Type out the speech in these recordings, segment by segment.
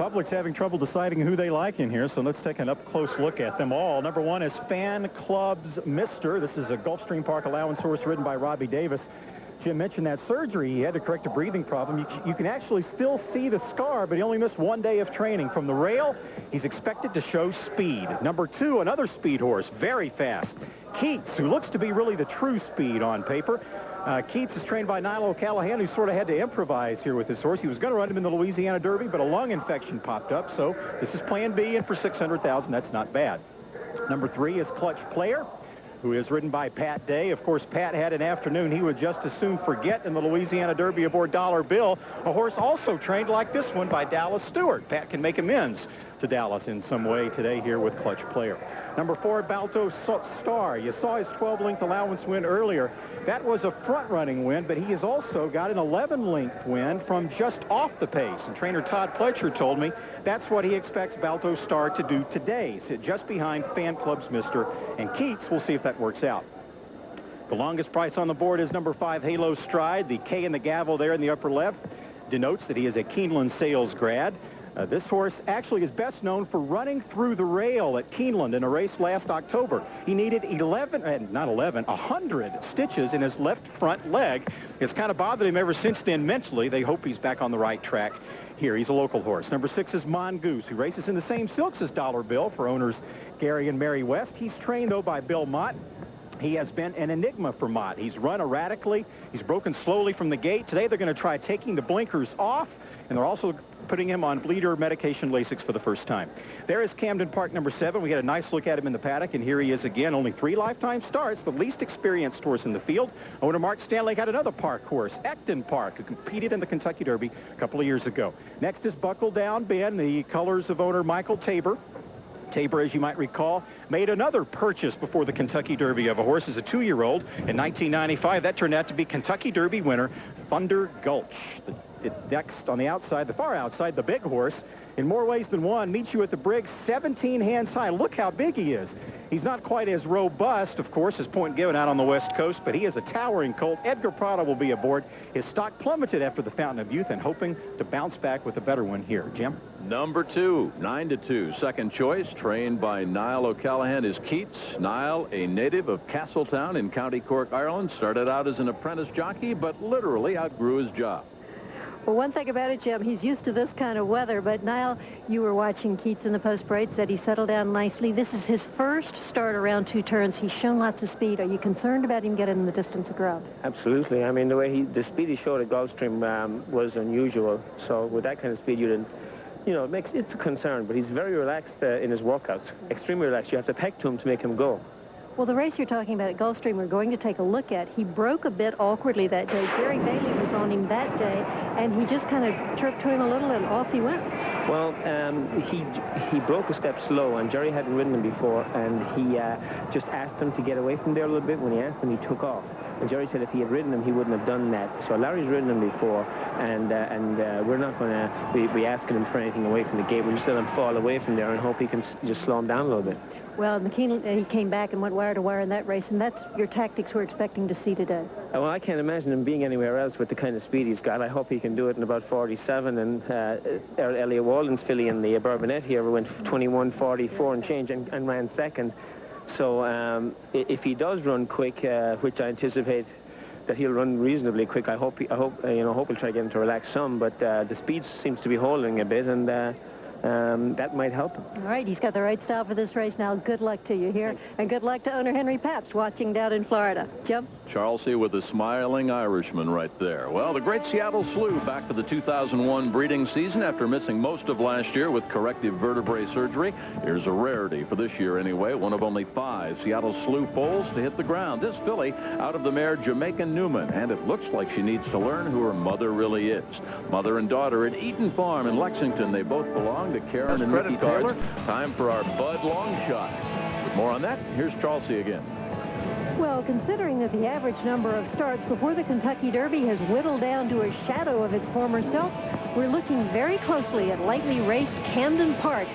public's having trouble deciding who they like in here, so let's take an up-close look at them all. Number 1 is Fan Club's Mr. This is a Gulfstream Park allowance horse ridden by Robbie Davis. Jim mentioned that surgery. He had to correct a breathing problem. You can actually still see the scar, but he only missed 1 day of training. From the rail, he's expected to show speed. Number 2, another speed horse, very fast. Keats, who looks to be really the true speed on paper. Keats is trained by Niall O'Callaghan, who sort of had to improvise here with this horse. He was going to run him in the Louisiana Derby, but a lung infection popped up, so this is plan B, and for $600,000, that's not bad. Number 3 is Clutch Player, who is ridden by Pat Day. Of course, Pat had an afternoon he would just as soon forget in the Louisiana Derby aboard Dollar Bill, a horse also trained like this one by Dallas Stewart. Pat can make amends to Dallas in some way today here with Clutch Player. Number 4, Balto Star. You saw his 12-length allowance win earlier. That was a front-running win, but he has also got an 11-length win from just off the pace. And trainer Todd Pletcher told me that's what he expects Balto Star to do today. Sit just behind Fan Club's Mr. and Keats. We'll see if that works out. The longest price on the board is number 5, Halo Stride. The K and the gavel there in the upper left denotes that he is a Keeneland sales grad. This horse actually is best known for running through the rail at Keeneland in a race last October. He needed 100 stitches in his left front leg. It's kind of bothered him ever since then mentally. They hope he's back on the right track here. He's a local horse. Number 6 is Mongoose, who races in the same silks as Dollar Bill for owners Gary and Mary West. He's trained, though, by Bill Mott. He has been an enigma for Mott. He's run erratically. He's broken slowly from the gate. Today they're going to try taking the blinkers off, and they're also putting him on bleeder medication Lasix for the first time. There is Camden Park, number 7. We had a nice look at him in the paddock, and here he is again. Only 3 lifetime starts, the least experienced horse in the field. Owner Mark Stanley had another Park horse, Ecton Park, who competed in the Kentucky Derby a couple of years ago. Next is Buckle Down Ben, the colors of owner Michael Tabor. Tabor, as you might recall, made another purchase before the Kentucky Derby of a horse as a 2-year-old in 1995. That turned out to be Kentucky Derby winner Thunder Gulch. Next on the outside, the far outside, the big horse, in more ways than one, meets you at the Briggs 17 hands high. Look how big he is. He's not quite as robust, of course, as Point Given out on the West Coast, but he is a towering colt. Edgar Prado will be aboard. His stock plummeted after the Fountain of Youth and hoping to bounce back with a better one here. Jim? Number 2, 9-2, second choice, trained by Niall O'Callaghan, is Keats. Niall, a native of Castletown in County Cork, Ireland, started out as an apprentice jockey, but literally outgrew his job. Well, one thing about it, Jim, he's used to this kind of weather. But, Niall, you were watching Keats in the post-parade, said he settled down nicely. This is his first start around 2 turns. He's shown lots of speed. Are you concerned about him getting the distance of ground? Absolutely. I mean, the speed he showed at Gulfstream was unusual. So with that kind of speed, it's a concern. But he's very relaxed in his workouts, extremely relaxed. You have to peck to him to make him go. Well, the race you're talking about at Gulfstream we're going to take a look at, he broke a bit awkwardly that day. Gary Bailey was on him that day, and he just kind of chirped to him a little, and off he went. Well, he broke a step slow, and Jerry hadn't ridden him before, and he just asked him to get away from there a little bit. When he asked him, he took off. And Jerry said if he had ridden him, he wouldn't have done that. So Larry's ridden him before, and we're not going to be asking him for anything away from the gate. We're just letting him fall away from there and hope he can just slow him down a little bit. Well, he came back and went wire to wire in that race, and that's your tactics we're expecting to see today. Well, I can't imagine him being anywhere else with the kind of speed he's got. I hope he can do it in about 47. And Elliot Walden's filly in the Bourbonette here went 21:44 and change and ran second. So if he does run quick, which I anticipate that he'll run reasonably quick, I hope he'll try to get him to relax some. But the speed seems to be holding a bit, and that might help him. All right, he's got the right style for this race now. Good luck to you here, and good luck to owner Henry Pabst watching down in Florida. Jim? Charlesy with the smiling Irishman right there. Well, the Great Seattle Slew back for the 2001 breeding season after missing most of last year with corrective vertebrae surgery. Here's a rarity for this year anyway, one of only 5 Seattle Slew foals to hit the ground. This filly out of the mare Jamaican Newman, and it looks like she needs to learn who her mother really is. Mother and daughter at Eaton Farm in Lexington. They both belong to Karen and Mickey Taylor. Time for our Bud Longshot. With more on that, here's Charlesy again. Well, considering that the average number of starts before the Kentucky Derby has whittled down to a shadow of its former self, we're looking very closely at lightly raced Camden Park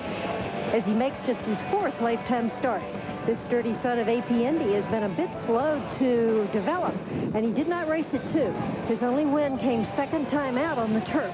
as he makes just his 4th lifetime start. This sturdy son of A.P. Indy has been a bit slow to develop, and he did not race at 2. His only win came second time out on the turf.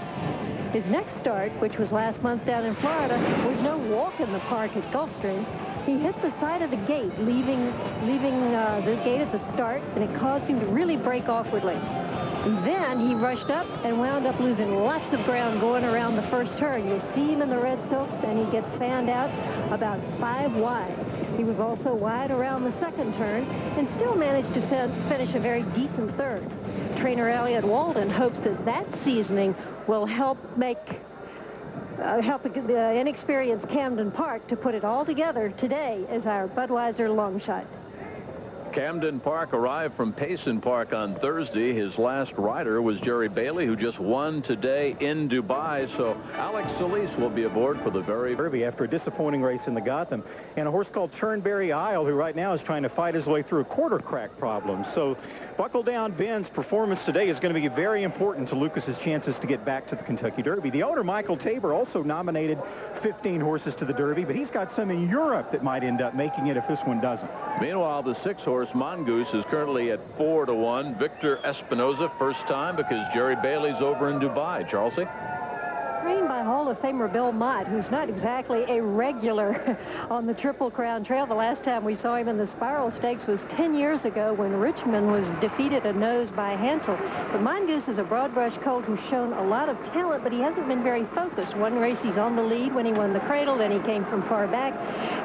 His next start, which was last month down in Florida, was no walk in the park at Gulfstream. He hit the side of the gate, leaving the gate at the start, and it caused him to really break awkwardly. And then he rushed up and wound up losing lots of ground going around the first turn. You'll see him in the red silks, and he gets fanned out about 5 wide. He was also wide around the second turn and still managed to finish a very decent third. Trainer Elliott Walden hopes that seasoning will help the inexperienced Camden Park to put it all together today as our Budweiser long shot. Camden Park arrived from Payson Park on Thursday. His last rider was Jerry Bailey, who just won today in Dubai. So Alex Solis will be aboard for the very Derby after a disappointing race in the Gotham. And a horse called Turnberry Isle, who right now is trying to fight his way through a quarter crack problem. So Buckle Down Ben's performance today is going to be very important to Lucas's chances to get back to the Kentucky Derby. The owner, Michael Tabor, also nominated 15 horses to the Derby, but he's got some in Europe that might end up making it if this one doesn't. Meanwhile, the 6-horse Mongoose is currently at 4-1. Victor Espinoza, first time because Jerry Bailey's over in Dubai. Charlesy? Trained by Hall of Famer Bill Mott, who's not exactly a regular on the Triple Crown Trail. The last time we saw him in the Spiral Stakes was 10 years ago when Richmond was defeated a nose by Hansel. But Mongoose is a broad-brush colt who's shown a lot of talent, but he hasn't been very focused. One race he's on the lead when he won the Cradle, then he came from far back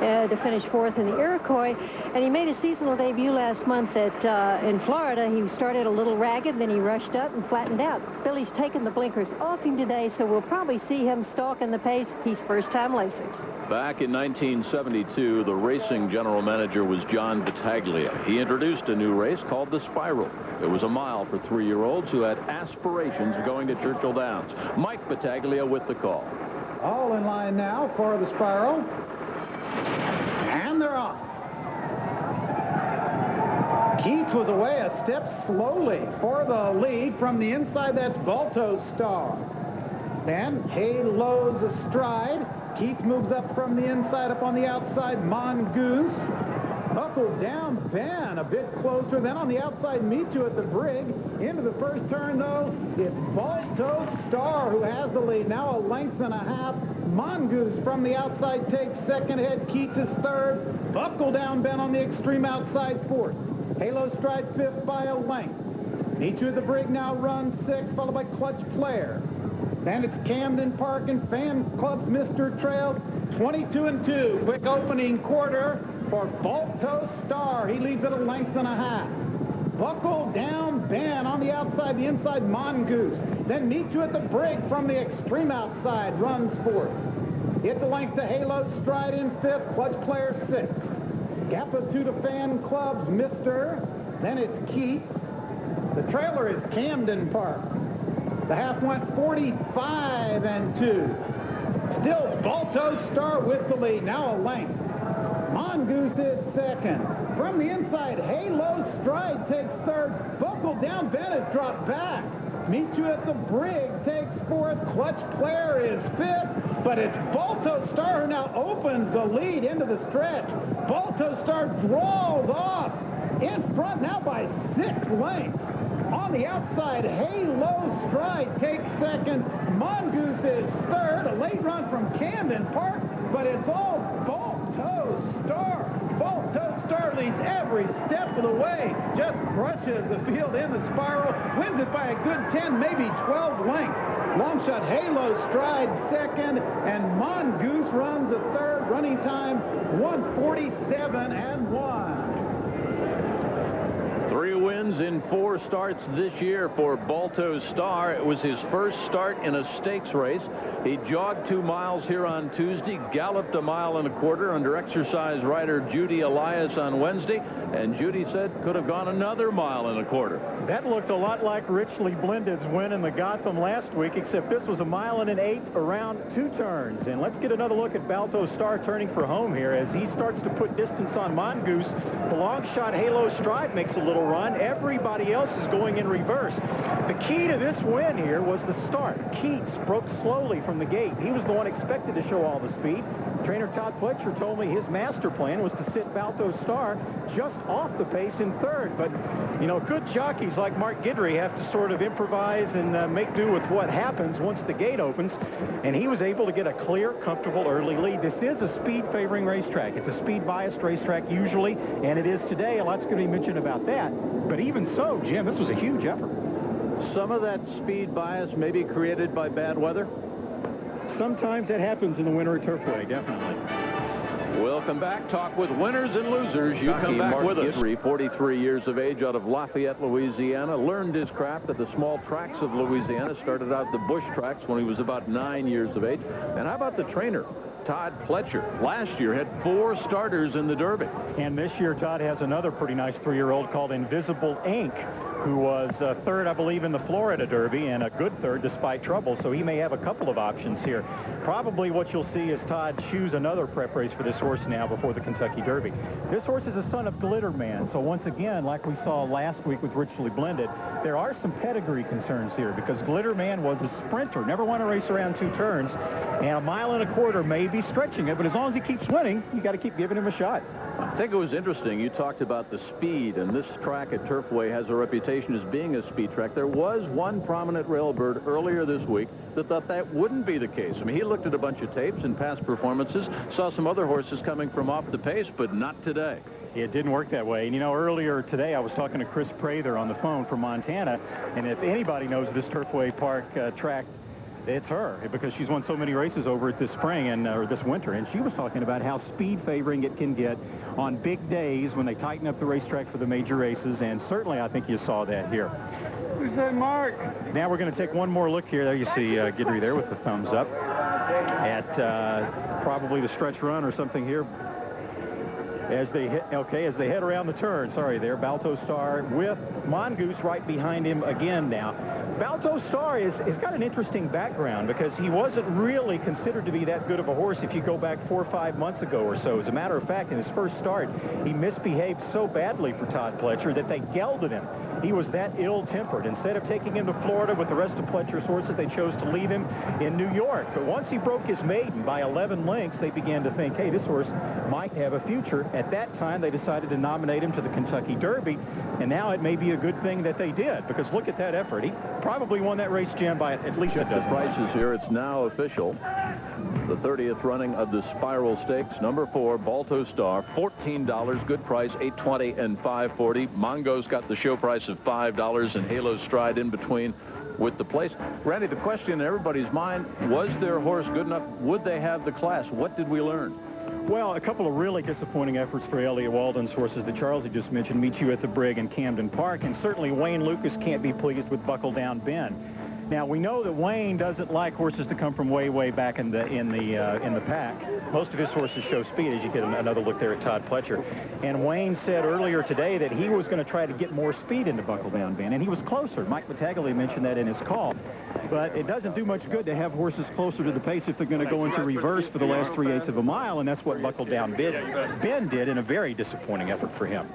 to finish 4th in the Iroquois. And he made a seasonal debut last month in Florida. He started a little ragged, then he rushed up and flattened out. Billy's taken the blinkers off him today, so we'll probably see him stalking the pace. He's first-time Lasix. Back in 1972, the racing general manager was John Battaglia. He introduced a new race called the Spiral. It was a mile for 3-year-olds who had aspirations of going to Churchill Downs. Mike Battaglia with the call. All in line now for the Spiral. And they're off. Keats was away a step slowly for the lead. From the inside, that's Balto Star. Then Halo's astride. Keats moves up from the inside, up on the outside, Mongoose. Buckle Down Ben a bit closer. Then on the outside, Meet You at the Brig. Into the first turn, though, it's Balto Star who has the lead. Now a length and a half. Mongoose from the outside takes second. Head Keats is third. Buckle Down Ben on the extreme outside, fourth. Halo Stride fifth by a length. Meet You at the Brig now runs sixth, followed by Clutch Player. Then it's Camden Park and Fan Club's Mr. Trail, 22-2. Quick opening quarter for Balto Star. He leads at a length and a half. Buckle Down Ben on the outside, the inside Mongoose. Then Meet You at the Brig from the extreme outside, runs fourth. Hit the length to Halo Stride in fifth, Clutch Player sixth. Gap of 2 to Fan Club's Mr. Then it's Keats. The trailer is Camden Park. The half went 45-2. Still Balto Star with the lead. Now a length. Mongoose is second. From the inside, Halo Stride takes third. Buckle Down Ben has dropped back. Meet You at the Brig takes fourth. Clutch Player is fifth. But it's Balto Star who now opens the lead into the stretch. Balto Star draws off in front now by 6 lengths. On the outside, Halo Stride takes second. Mongoose is third. A late run from Camden Park, but it's all Balto Star. Balto Star leads every step of the way. Just crushes the field in the Spiral. Wins it by a good 10, maybe 12 lengths. Long shot Halo Stride second, and Mongoose runs the third. Running time 1:47.1. 3 wins in 4 starts this year for Balto Star. It was his first start in a stakes race. He jogged 2 miles here on Tuesday, galloped 1.25 miles under exercise rider Judy Elias on Wednesday, and Judy said could have gone another 1.25 miles. That looked a lot like Richley Blended's win in the Gotham last week, except this was 1.8 miles around 2 turns. And let's get another look at Balto Star turning for home here as he starts to put distance on Mongoose. The long shot Halo Stride makes a little run. Everybody else is going in reverse. The key to this win here was the start. Keats broke slowly from the gate. He was the one expected to show all the speed. Trainer Todd Fletcher told me his master plan was to sit Balto Star just off the pace in third. But, you know, good jockeys like Mark Guidry have to sort of improvise and make do with what happens once the gate opens. And he was able to get a clear, comfortable early lead. This is a speed-favoring racetrack. It's a speed-biased racetrack usually, and it is today. A lot's going to be mentioned about that. But even so, Jim, this was a huge effort. Some of that speed bias may be created by bad weather. Sometimes that happens in the winter at Turfway, definitely. We'll come back, talk with winners and losers. You come back with us. 43 years of age, out of Lafayette, Louisiana. Learned his craft at the small tracks of Louisiana. Started out the bush tracks when he was about 9 years of age. And how about the trainer, Todd Fletcher? Last year had 4 starters in the Derby. And this year, Todd has another pretty nice 3-year-old called Invisible Ink, who was third, I believe, in the Florida Derby, and a good third despite trouble, so he may have a couple of options here. Probably what you'll see is Todd choose another prep race for this horse now before the Kentucky Derby. This horse is a son of Glitter Man, so once again, like we saw last week with Richly Blended, there are some pedigree concerns here because Glitter Man was a sprinter, never won a race around 2 turns, and 1.25 miles may be stretching it, but as long as he keeps winning, you got to keep giving him a shot. I think it was interesting. You talked about the speed, and this track at Turfway has a reputation as being a speed track. There was one prominent railbird earlier this week that thought that wouldn't be the case. I mean, he looked at a bunch of tapes and past performances, saw some other horses coming from off the pace, but not today. It didn't work that way. And, you know, earlier today I was talking to Chris Prather on the phone from Montana, and if anybody knows this Turfway Park track, it's her, because she's won so many races over it this spring and or this winter, and she was talking about how speed favoring it can get on big days when they tighten up the racetrack for the major races, and certainly I think you saw that here. Who's that, Mark? Now we're going to take one more look here. There you see Guidry there with the thumbs up at probably the stretch run or something here. As they head around the turn. Sorry there, Balto Star with Mongoose right behind him again now. Balto Star has got an interesting background because he wasn't really considered to be that good of a horse if you go back 4 or 5 months ago or so. As a matter of fact, in his first start, he misbehaved so badly for Todd Fletcher that they gelded him. He was that ill-tempered. Instead of taking him to Florida with the rest of Fletcher's horses, they chose to leave him in New York. But once he broke his maiden by 11 lengths, they began to think, hey, this horse might have a future. At that time, they decided to nominate him to the Kentucky Derby, and now it may be a good thing that they did, because look at that effort. He probably won that race, Jim, by at least a dozen. The prices here, it's now official. The 30th running of the Spiral Stakes, number 4, Balto Star, $14, good price, $8.20 and $5.40. Mongo's got the show price of $5, and Halo Stride in between with the place. Randy, the question in everybody's mind, was their horse good enough? Would they have the class? What did we learn? Well, a couple of really disappointing efforts for Elliott Walden's horses that Charlie just mentioned, Meet You at the Brig and Camden Park, and certainly Wayne Lucas can't be pleased with Buckle Down Ben. Now, we know that Wayne doesn't like horses to come from way back in the pack. Most of his horses show speed, as you get another look there at Todd Fletcher. And Wayne said earlier today that he was going to try to get more speed into Buckle Down Ben, and he was closer. Mike Battaglia mentioned that in his call. But it doesn't do much good to have horses closer to the pace if they're going to go into reverse for the last 3/8 of a mile, and that's what Buckle Down Ben did in a very disappointing effort for him.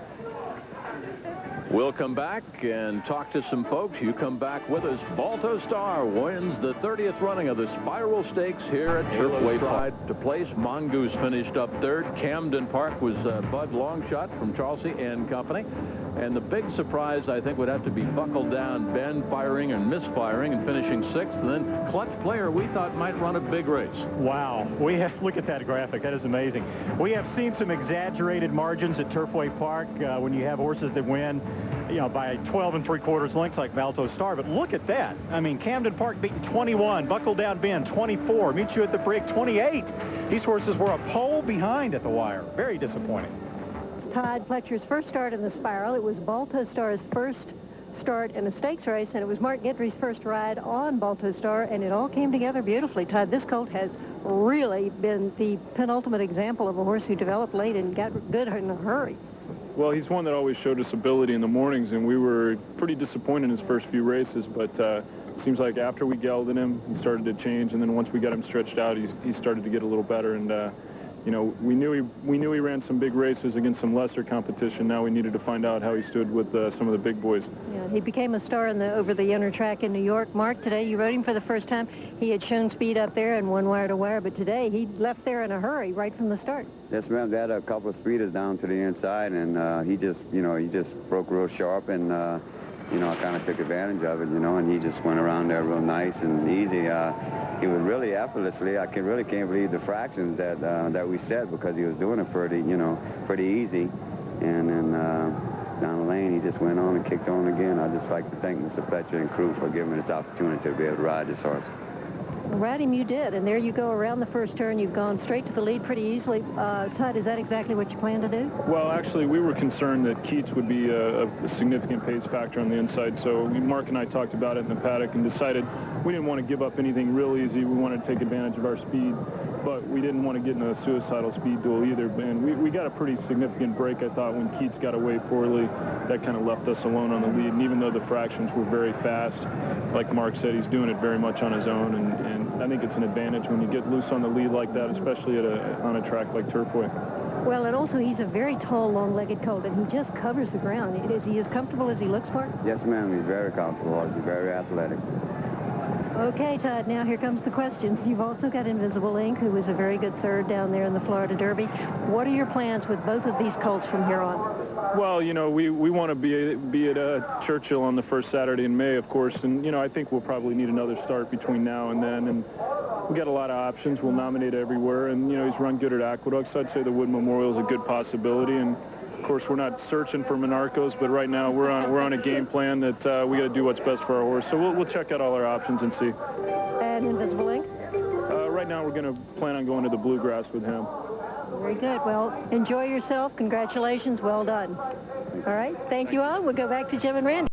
We'll come back and talk to some folks. You come back with us. Balto Star wins the 30th running of the Spiral Stakes here at Turfway Park. To place, Mongoose finished up 3rd. Camden Park was Bud Longshot from Charlesy and Company. And the big surprise, I think, would have to be Buckle Down Ben firing and misfiring and finishing 6th. And then Clutch Player, we thought, might run a big race. Wow. Look at that graphic. That is amazing. We have seen some exaggerated margins at Turfway Park when you have horses that win, you know, by 12 3/4 lengths like Balto Star. But look at that. I mean, Camden Park beaten 21. Buckle Down Ben 24. Meet You at the Brig 28. These horses were a pole behind at the wire. Very disappointing. Todd Fletcher's first start in the Spiral. It was Balto Star's first start in a stakes race, and it was Mark Guidry's first ride on Balto Star, and it all came together beautifully. Todd, this colt has really been the penultimate example of a horse who developed late and got good in a hurry. Well, he's one that always showed us ability in the mornings, and we were pretty disappointed in his first few races, but it seems like after we gelded him, he started to change, and then once we got him stretched out, he started to get a little better, and you know, we knew he ran some big races against some lesser competition. Now we needed to find out how he stood with some of the big boys. Yeah, he became a star over the inner track in New York. Mark, today you rode him for the first time. He had shown speed up there and won wire to wire, but today he left there in a hurry right from the start. Yes, ma'am. They had a couple of speeders down to the inside, and he just broke real sharp, and you know, I kind of took advantage of it, you know, and he just went around there real nice and easy. He was really effortlessly. I really can't believe the fractions that we set, because he was doing it pretty easy. And then down the lane, he just went on and kicked on again. I'd just like to thank Mr. Fletcher and crew for giving me this opportunity to be able to ride this horse. Ride him you did, and there you go around the first turn. You've gone straight to the lead pretty easily. Todd, is that exactly what you plan to do? Well, actually, we were concerned that Keats would be a significant pace factor on the inside, so Mark and I talked about it in the paddock and decided we didn't want to give up anything real easy. We wanted to take advantage of our speed, but we didn't want to get in a suicidal speed duel either. And we got a pretty significant break, I thought, when Keats got away poorly. That kind of left us alone on the lead, and even though the fractions were very fast, like Mark said, he's doing it very much on his own, and I think it's an advantage when you get loose on the lead like that, especially on a track like Turfway. Well, and also he's a very tall, long-legged colt, and he just covers the ground. Is he as comfortable as he looks, Mark? Yes, ma'am. He's very comfortable. He's very athletic. Okay, Todd, now here comes the questions. You've also got Invisible Ink, who was a very good third down there in the Florida Derby. What are your plans with both of these colts from here on? Well, you know, we want to be at Churchill on the first Saturday in May, of course, and, you know, I think we'll probably need another start between now and then, and we got a lot of options. We'll nominate everywhere, and, you know, he's run good at Aqueduct, so I'd say the Wood Memorial is a good possibility, and of course we're not searching for Monarchos, but right now we're on a game plan that we got to do what's best for our horse, so we'll check out all our options and see. And Invisible Ink? Right now we're going to plan on going to the Bluegrass with him. Very good. Well, enjoy yourself. Congratulations. Well done. All right. Thank you all. We'll go back to Jim and Randy.